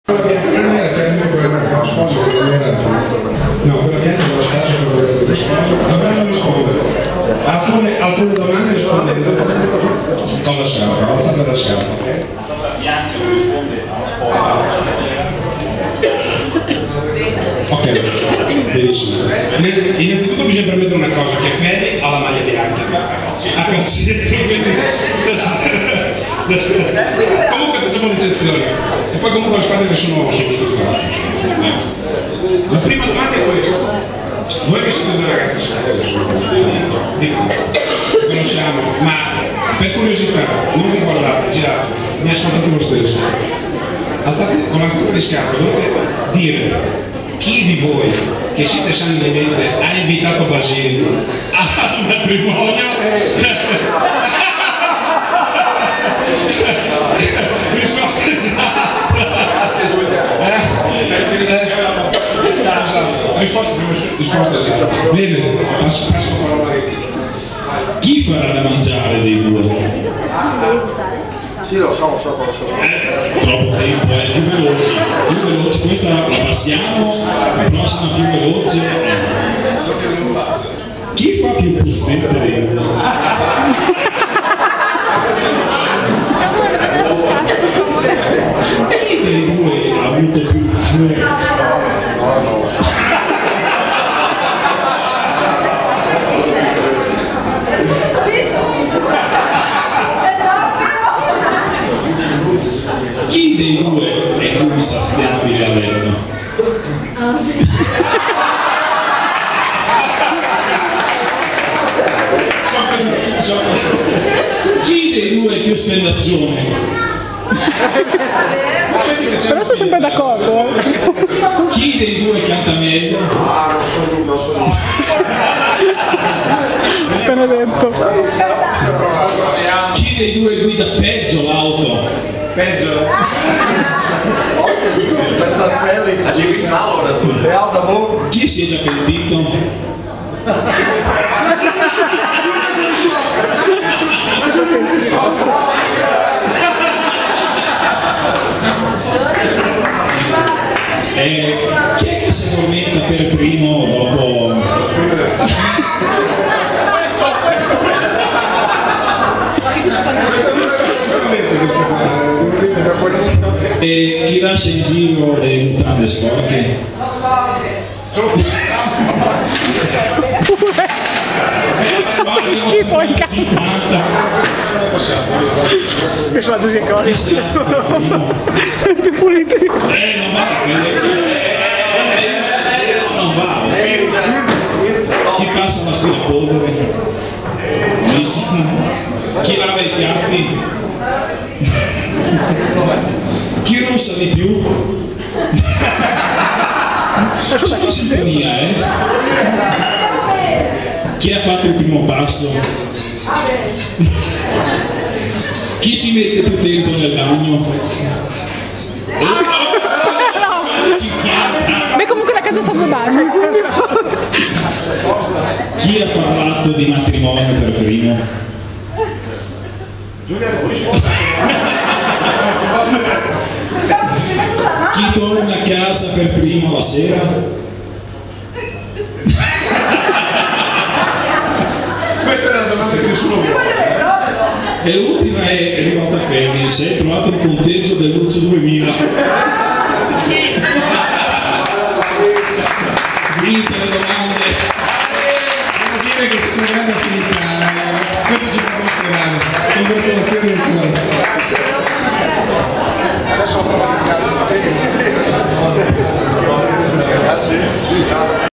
Quella bianca non era quella dello sposo, non era. No, quella bianca dello sposo, dello sposo. Dovranno rispondere. Alcune domande rispondendo con la scarpa, alzata la scarpa. Ok, benissimo. Innanzitutto bisogna permettere una cosa, che Fede ha la maglia bianca a calcetto, quindi comunque facciamo l'eccezione e poi comunque le squadre che sono strutturate. La prima domanda è questa: voi che siete due ragazze dico, conosciamo, ma per curiosità non vi guardate, girate, mi ascoltate lo stesso, con l'alzata di scarpa dovete dire chi di voi che siete sani di mente ha invitato Basilico al matrimonio? Risposta esatta. Risposta esatta. Bene, passo la parola. Chi farà da mangiare dei due? Sì, lo so. Troppo tempo, più veloce, questa la passiamo, la prossima più veloce. Chi fa più pustette dentro? Chi dei due ha avuto più forza? Chi dei due è più insabbiabile a letto? Chi dei due è più spendaccione? Però sono sempre d'accordo. Chi dei due canta meglio? Appena detto. Chi dei due guida peggio l'auto? Peggio. È alta molto. Chi si è già pentito? Chi è che si addormenta per primo dopo? E chi lascia in giro le mutande sporche? Schifo in casa. Che sono tutte cose. Sono più puliti. Non va. Chi passa l'aspirapolvere? Chi lava i piatti? Chi russa di più? Sono in sintonia, Chi ha fatto il primo passo? Chi ci mette più tempo nel bagno? Beh, comunque la casa sono due bagni. Chi ha parlato di matrimonio per primo? Chi torna a casa per primo la sera? Questa è la domanda che nessuno vuole. E l'ultima è rivolta a Femi: se hai trovato il punteggio del Lucio 2000? Finite le domande. Devo dire che secondo me è finita. Questo ci fa mostrare. Congratulazioni al cuore. Adesso ho provato.